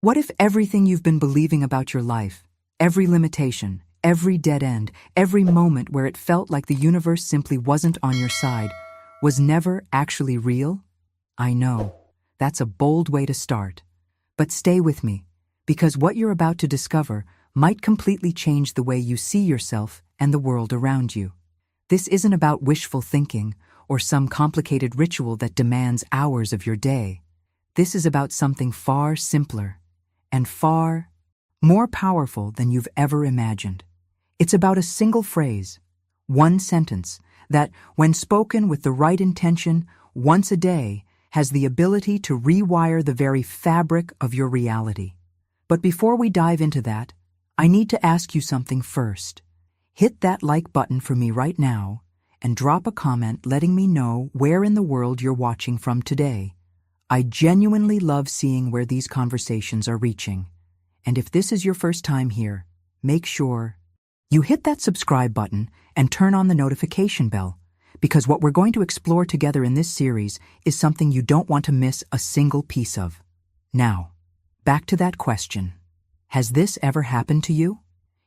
What if everything you've been believing about your life, every limitation, every dead end, every moment where it felt like the universe simply wasn't on your side, was never actually real? I know, that's a bold way to start. But stay with me, because what you're about to discover might completely change the way you see yourself and the world around you. This isn't about wishful thinking or some complicated ritual that demands hours of your day. This is about something far simpler and far more powerful than you've ever imagined. It's about a single phrase, one sentence, that, when spoken with the right intention once a day, has the ability to rewire the very fabric of your reality. But before we dive into that, I need to ask you something first. Hit that like button for me right now and drop a comment letting me know where in the world you're watching from today. I genuinely love seeing where these conversations are reaching. And if this is your first time here, make sure you hit that subscribe button and turn on the notification bell, because what we're going to explore together in this series is something you don't want to miss a single piece of. Now, back to that question. Has this ever happened to you?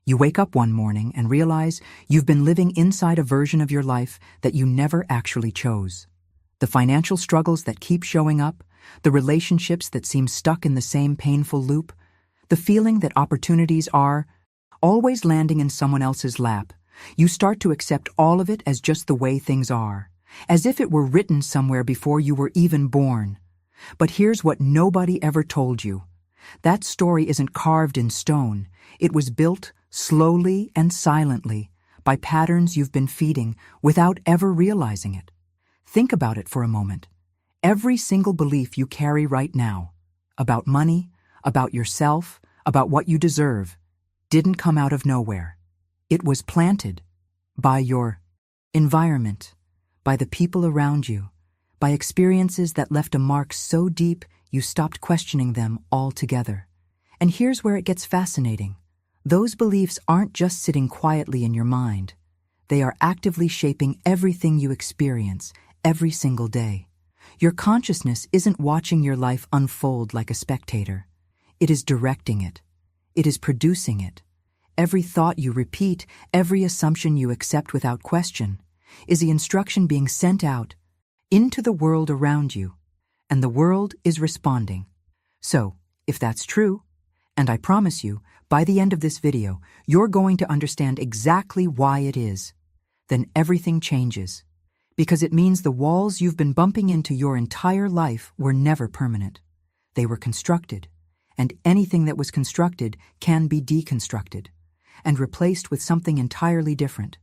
You wake up one morning and realize you've been living inside a version of your life that you never actually chose. The financial struggles that keep showing up, the relationships that seem stuck in the same painful loop, the feeling that opportunities are always landing in someone else's lap. You start to accept all of it as just the way things are, as if it were written somewhere before you were even born. But here's what nobody ever told you. That story isn't carved in stone. It was built slowly and silently by patterns you've been feeding without ever realizing it. Think about it for a moment. Every single belief you carry right now, about money, about yourself, about what you deserve, didn't come out of nowhere. It was planted by your environment, by the people around you, by experiences that left a mark so deep you stopped questioning them altogether. And here's where it gets fascinating. Those beliefs aren't just sitting quietly in your mind. They are actively shaping everything you experience every single day. Your consciousness isn't watching your life unfold like a spectator. It is directing it. It is producing it. Every thought you repeat, every assumption you accept without question, is the instruction being sent out into the world around you, and the world is responding. So, if that's true, and I promise you, by the end of this video, you're going to understand exactly why it is, then everything changes, because it means the walls you've been bumping into your entire life were never permanent. They were constructed, and anything that was constructed can be deconstructed and replaced with something entirely different.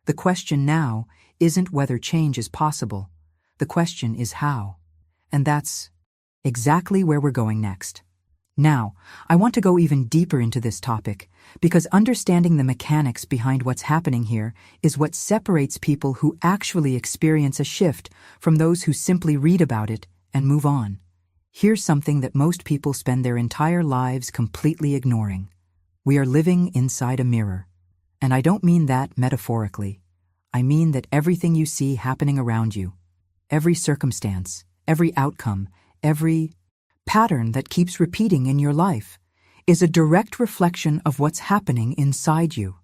The question now isn't whether change is possible. The question is how. And that's exactly where we're going next. Now, I want to go even deeper into this topic, because understanding the mechanics behind what's happening here is what separates people who actually experience a shift from those who simply read about it and move on. Here's something that most people spend their entire lives completely ignoring. We are living inside a mirror. And I don't mean that metaphorically. I mean that everything you see happening around you, every circumstance, every outcome, every pattern that keeps repeating in your life, is a direct reflection of what's happening inside you.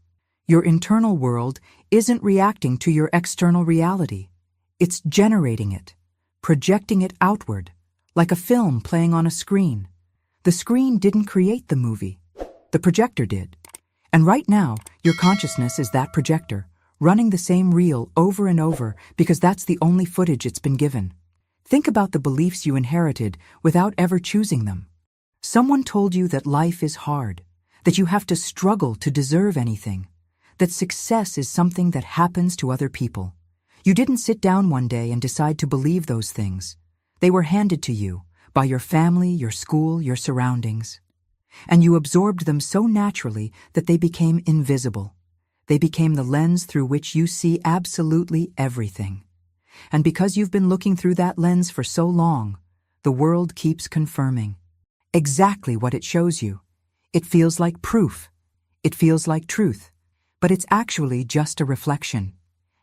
Your internal world isn't reacting to your external reality. It's generating it, projecting it outward, like a film playing on a screen. The screen didn't create the movie. The projector did. And right now, your consciousness is that projector, running the same reel over and over because that's the only footage it's been given. Think about the beliefs you inherited without ever choosing them. Someone told you that life is hard, that you have to struggle to deserve anything, that success is something that happens to other people. You didn't sit down one day and decide to believe those things. They were handed to you by your family, your school, your surroundings. And you absorbed them so naturally that they became invisible. They became the lens through which you see absolutely everything. And because you've been looking through that lens for so long, the world keeps confirming exactly what it shows you. It feels like proof. It feels like truth. But it's actually just a reflection.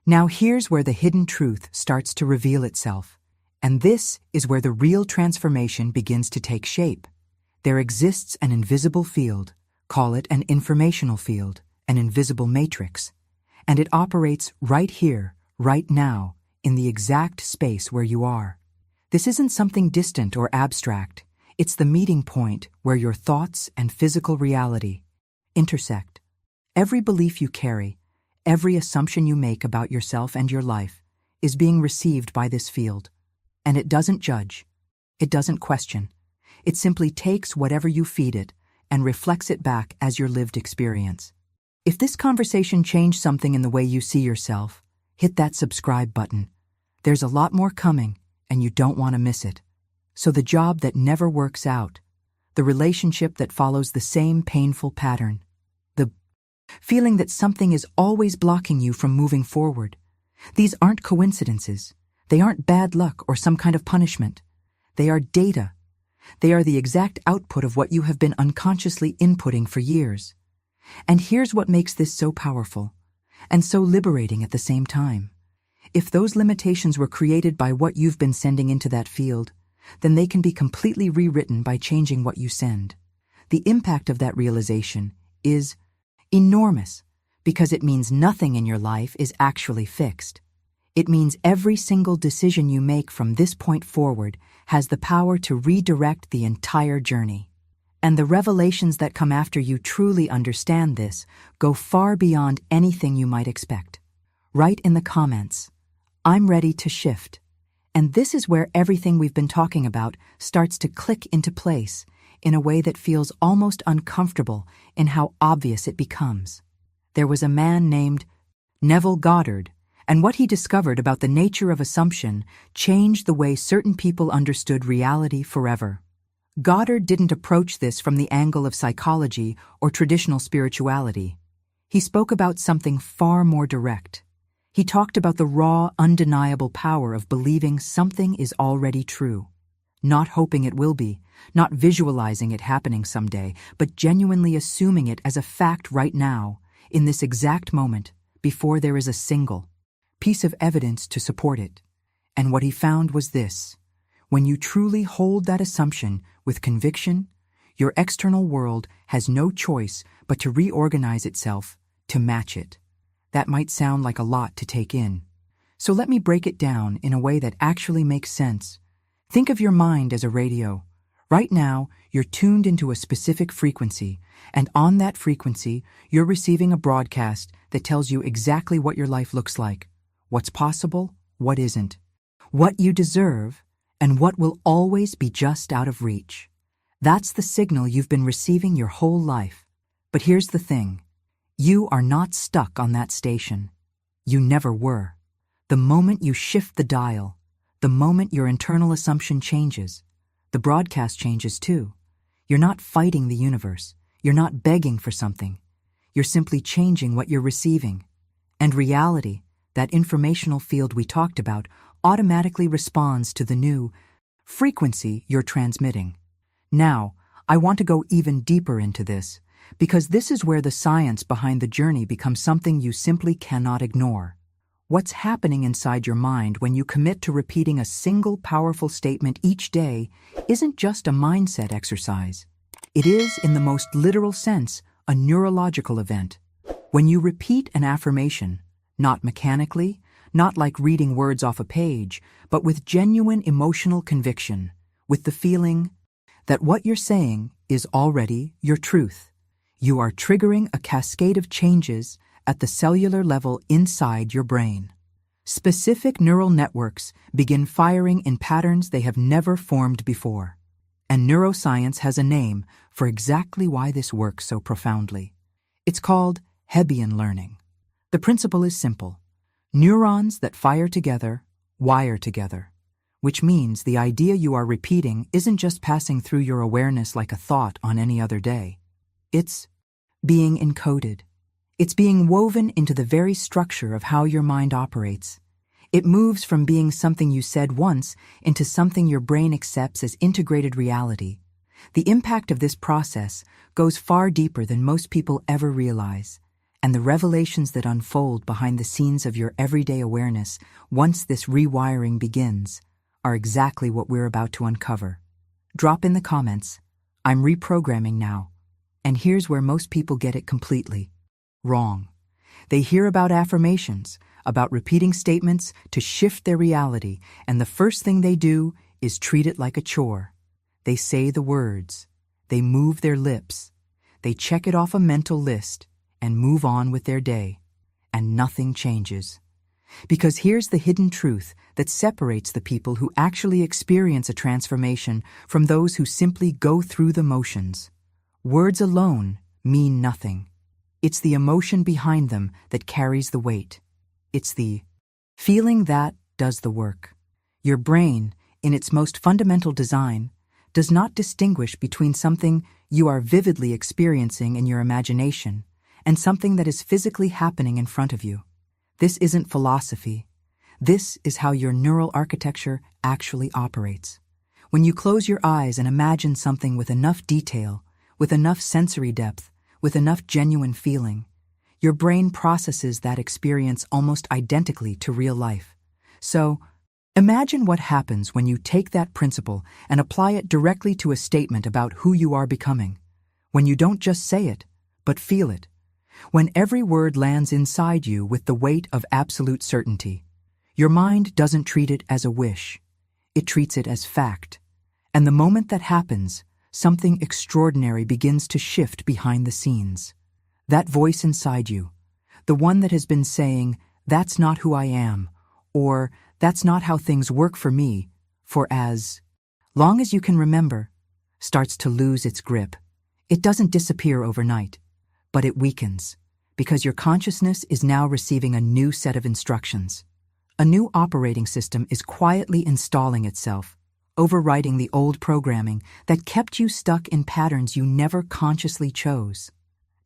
Now here's where the hidden truth starts to reveal itself. And this is where the real transformation begins to take shape. There exists an invisible field, call it an informational field, an invisible matrix, and it operates right here, right now, in the exact space where you are. This isn't something distant or abstract. It's the meeting point where your thoughts and physical reality intersect. Every belief you carry, every assumption you make about yourself and your life, is being received by this field. And it doesn't judge. It doesn't question. It simply takes whatever you feed it and reflects it back as your lived experience. If this conversation changed something in the way you see yourself, hit that subscribe button. There's a lot more coming, and you don't want to miss it. So the job that never works out, the relationship that follows the same painful pattern, the feeling that something is always blocking you from moving forward. These aren't coincidences. They aren't bad luck or some kind of punishment. They are data. They are the exact output of what you have been unconsciously inputting for years. And here's what makes this so powerful, and so liberating at the same time. If those limitations were created by what you've been sending into that field, then they can be completely rewritten by changing what you send. The impact of that realization is enormous, because it means nothing in your life is actually fixed. It means every single decision you make from this point forward has the power to redirect the entire journey. And the revelations that come after you truly understand this go far beyond anything you might expect. Write in the comments, "I'm ready to shift." And this is where everything we've been talking about starts to click into place in a way that feels almost uncomfortable in how obvious it becomes. There was a man named Neville Goddard, and what he discovered about the nature of assumption changed the way certain people understood reality forever. Goddard didn't approach this from the angle of psychology or traditional spirituality. He spoke about something far more direct. He talked about the raw, undeniable power of believing something is already true. Not hoping it will be, not visualizing it happening someday, but genuinely assuming it as a fact right now, in this exact moment, before there is a single piece of evidence to support it. And what he found was this: when you truly hold that assumption with conviction, your external world has no choice but to reorganize itself to match it. That might sound like a lot to take in. So let me break it down in a way that actually makes sense. Think of your mind as a radio. Right now, you're tuned into a specific frequency, and on that frequency, you're receiving a broadcast that tells you exactly what your life looks like, what's possible, what isn't, what you deserve, and what will always be just out of reach. That's the signal you've been receiving your whole life. But here's the thing. You are not stuck on that station. You never were. The moment you shift the dial, the moment your internal assumption changes, the broadcast changes too. You're not fighting the universe. You're not begging for something. You're simply changing what you're receiving. And reality, that informational field we talked about, automatically responds to the new frequency you're transmitting. Now, I want to go even deeper into this, because this is where the science behind the journey becomes something you simply cannot ignore. What's happening inside your mind when you commit to repeating a single powerful statement each day isn't just a mindset exercise. It is, in the most literal sense, a neurological event. When you repeat an affirmation, not mechanically, not like reading words off a page, but with genuine emotional conviction, with the feeling that what you're saying is already your truth, you are triggering a cascade of changes at the cellular level inside your brain. Specific neural networks begin firing in patterns they have never formed before. And neuroscience has a name for exactly why this works so profoundly. It's called Hebbian learning. The principle is simple. Neurons that fire together wire together, which means the idea you are repeating isn't just passing through your awareness like a thought on any other day. It's being encoded. It's being woven into the very structure of how your mind operates. It moves from being something you said once into something your brain accepts as integrated reality. The impact of this process goes far deeper than most people ever realize, and the revelations that unfold behind the scenes of your everyday awareness once this rewiring begins are exactly what we're about to uncover. Drop in the comments, I'm reprogramming now. And here's where most people get it completely wrong. They hear about affirmations, about repeating statements to shift their reality, and the first thing they do is treat it like a chore. They say the words, they move their lips, they check it off a mental list, and move on with their day. And nothing changes. Because here's the hidden truth that separates the people who actually experience a transformation from those who simply go through the motions. Words alone mean nothing. It's the emotion behind them that carries the weight. It's the feeling that does the work. Your brain, in its most fundamental design, does not distinguish between something you are vividly experiencing in your imagination and something that is physically happening in front of you. This isn't philosophy. This is how your neural architecture actually operates. When you close your eyes and imagine something with enough detail, with enough sensory depth, with enough genuine feeling, your brain processes that experience almost identically to real life. So, imagine what happens when you take that principle and apply it directly to a statement about who you are becoming. When you don't just say it, but feel it. When every word lands inside you with the weight of absolute certainty. Your mind doesn't treat it as a wish. It treats it as fact. And the moment that happens, something extraordinary begins to shift behind the scenes. That voice inside you, the one that has been saying, "That's not who I am," or "That's not how things work for me," for as long as you can remember, starts to lose its grip. It doesn't disappear overnight, but it weakens, because your consciousness is now receiving a new set of instructions. A new operating system is quietly installing itself, overwriting the old programming that kept you stuck in patterns you never consciously chose.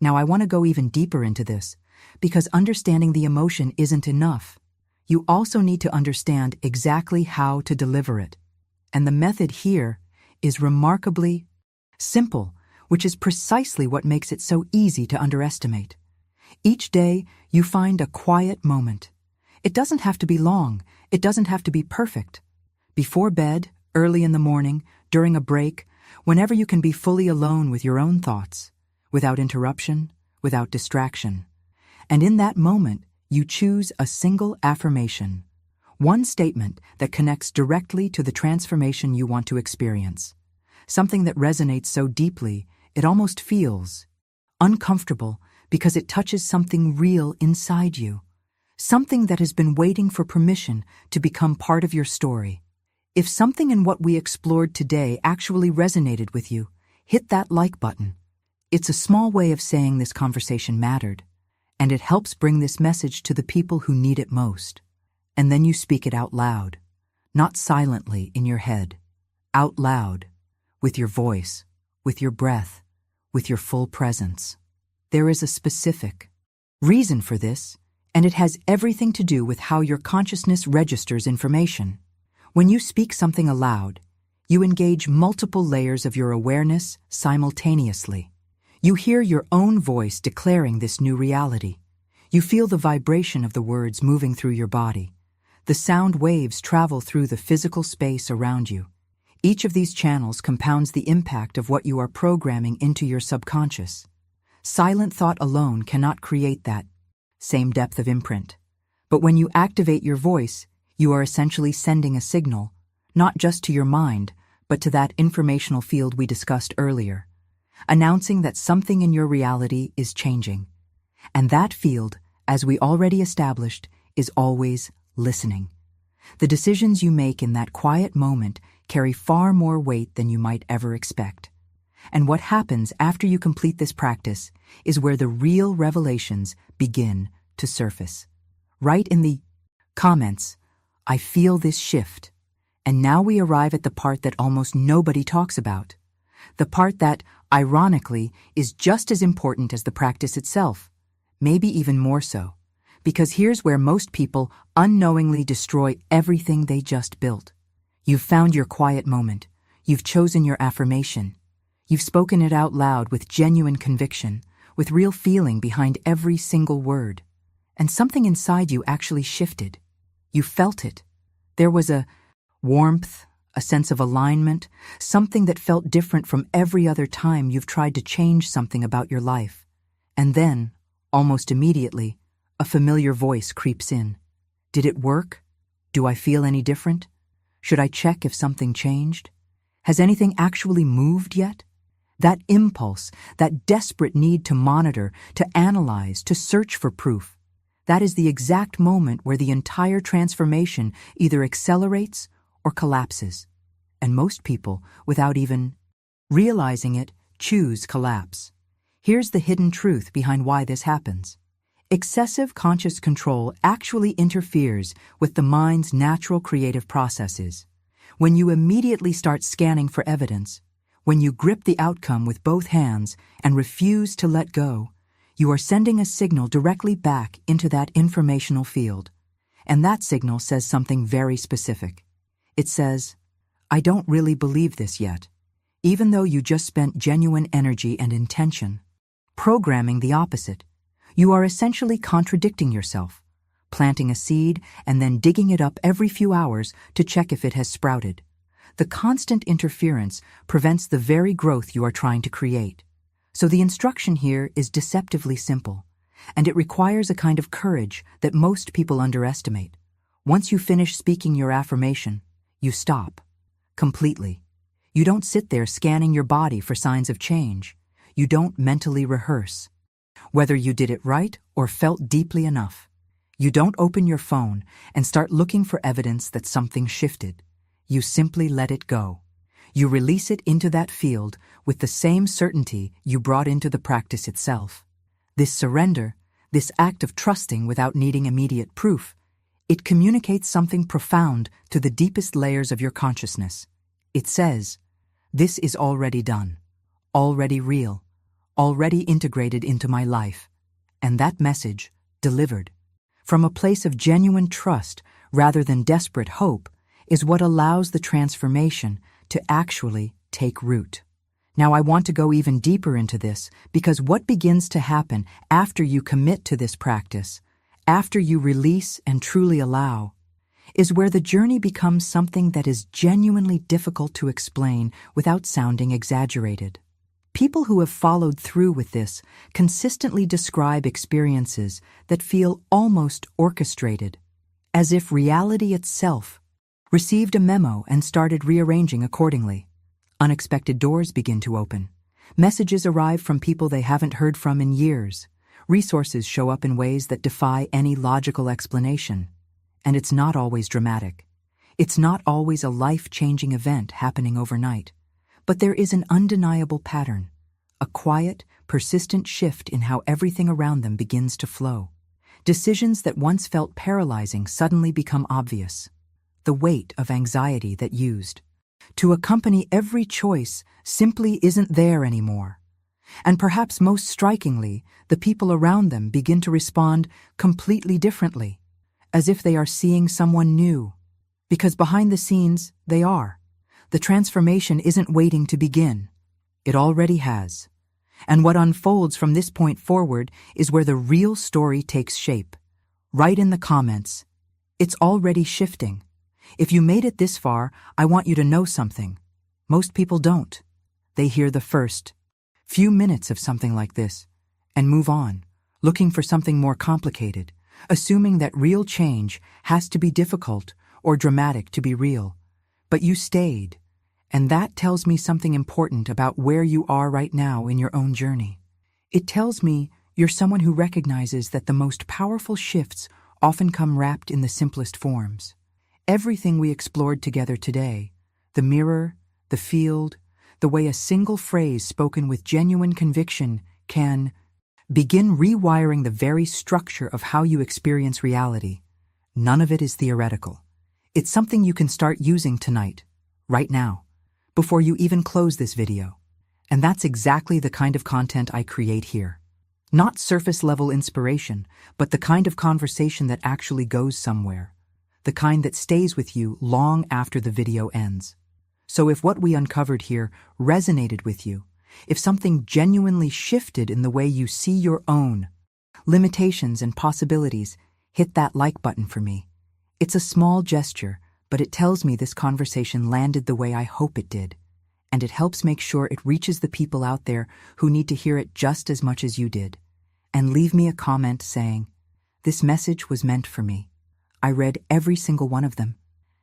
Now I want to go even deeper into this, because understanding the emotion isn't enough. You also need to understand exactly how to deliver it. And the method here is remarkably simple, which is precisely what makes it so easy to underestimate. Each day, you find a quiet moment. It doesn't have to be long. It doesn't have to be perfect. Before bed, early in the morning, during a break, whenever you can be fully alone with your own thoughts, without interruption, without distraction. And in that moment, you choose a single affirmation, one statement that connects directly to the transformation you want to experience. Something that resonates so deeply, it almost feels uncomfortable because it touches something real inside you. Something that has been waiting for permission to become part of your story. If something in what we explored today actually resonated with you, hit that like button. It's a small way of saying this conversation mattered, and it helps bring this message to the people who need it most. And then you speak it out loud, not silently in your head, out loud, with your voice, with your breath, with your full presence. There is a specific reason for this, and it has everything to do with how your consciousness registers information. When you speak something aloud, you engage multiple layers of your awareness simultaneously. You hear your own voice declaring this new reality. You feel the vibration of the words moving through your body. The sound waves travel through the physical space around you. Each of these channels compounds the impact of what you are programming into your subconscious. Silent thought alone cannot create that same depth of imprint. But when you activate your voice, you are essentially sending a signal, not just to your mind, but to that informational field we discussed earlier, announcing that something in your reality is changing. And that field, as we already established, is always listening. The decisions you make in that quiet moment carry far more weight than you might ever expect. And what happens after you complete this practice is where the real revelations begin to surface. Write in the comments, "I feel this shift." And now we arrive at the part that almost nobody talks about. The part that, ironically, is just as important as the practice itself, maybe even more so. Because here's where most people unknowingly destroy everything they just built. You've found your quiet moment. You've chosen your affirmation. You've spoken it out loud with genuine conviction, with real feeling behind every single word. And something inside you actually shifted. You felt it. There was a warmth, a sense of alignment, something that felt different from every other time you've tried to change something about your life. And then, almost immediately, a familiar voice creeps in. Did it work? Do I feel any different? Should I check if something changed? Has anything actually moved yet? That impulse, that desperate need to monitor, to analyze, to search for proof, that is the exact moment where the entire transformation either accelerates or collapses. And most people, without even realizing it, choose collapse. Here's the hidden truth behind why this happens. Excessive conscious control actually interferes with the mind's natural creative processes. When you immediately start scanning for evidence, when you grip the outcome with both hands and refuse to let go, you are sending a signal directly back into that informational field. And that signal says something very specific. It says, I don't really believe this yet, even though you just spent genuine energy and intention. Programming the opposite. You are essentially contradicting yourself, planting a seed and then digging it up every few hours to check if it has sprouted. The constant interference prevents the very growth you are trying to create. So the instruction here is deceptively simple, and it requires a kind of courage that most people underestimate. Once you finish speaking your affirmation, you stop. Completely. You don't sit there scanning your body for signs of change. You don't mentally rehearse whether you did it right or felt deeply enough. You don't open your phone and start looking for evidence that something shifted. You simply let it go. You release it into that field with the same certainty you brought into the practice itself. This surrender, this act of trusting without needing immediate proof, it communicates something profound to the deepest layers of your consciousness. It says, this is already done, already real, already integrated into my life. And that message, delivered from a place of genuine trust rather than desperate hope, is what allows the transformation to actually take root. Now I want to go even deeper into this because what begins to happen after you commit to this practice, after you release and truly allow, is where the journey becomes something that is genuinely difficult to explain without sounding exaggerated. People who have followed through with this consistently describe experiences that feel almost orchestrated, as if reality itself received a memo and started rearranging accordingly. Unexpected doors begin to open. Messages arrive from people they haven't heard from in years. Resources show up in ways that defy any logical explanation. And it's not always dramatic. It's not always a life-changing event happening overnight. But there is an undeniable pattern, a quiet, persistent shift in how everything around them begins to flow. Decisions that once felt paralyzing suddenly become obvious. The weight of anxiety that used to accompany every choice simply isn't there anymore. And perhaps most strikingly, the people around them begin to respond completely differently, as if they are seeing someone new. Because behind the scenes, they are. The transformation isn't waiting to begin. It already has. And what unfolds from this point forward is where the real story takes shape. Write in the comments, it's already shifting. If you made it this far, I want you to know something. Most people don't. They hear the first few minutes of something like this and move on, looking for something more complicated, assuming that real change has to be difficult or dramatic to be real. But you stayed, and that tells me something important about where you are right now in your own journey. It tells me you're someone who recognizes that the most powerful shifts often come wrapped in the simplest forms. Everything we explored together today, the mirror, the field, the way a single phrase spoken with genuine conviction can begin rewiring the very structure of how you experience reality. None of it is theoretical. It's something you can start using tonight, right now, before you even close this video. And that's exactly the kind of content I create here. Not surface-level inspiration, but the kind of conversation that actually goes somewhere. The kind that stays with you long after the video ends. So if what we uncovered here resonated with you, if something genuinely shifted in the way you see your own limitations and possibilities, hit that like button for me. It's a small gesture, but it tells me this conversation landed the way I hope it did, and it helps make sure it reaches the people out there who need to hear it just as much as you did. And leave me a comment saying, "This message was meant for me." I read every single one of them,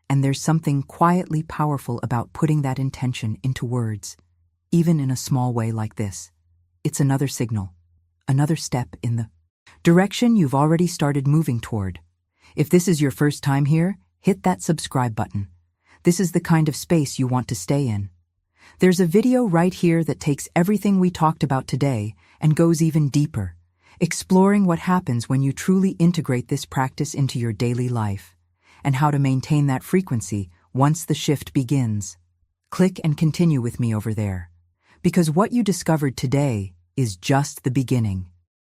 and there's something quietly powerful about putting that intention into words, even in a small way like this. It's another signal, another step in the direction you've already started moving toward. If this is your first time here, hit that subscribe button. This is the kind of space you want to stay in. There's a video right here that takes everything we talked about today and goes even deeper, exploring what happens when you truly integrate this practice into your daily life, and how to maintain that frequency once the shift begins. Click and continue with me over there, because what you discovered today is just the beginning.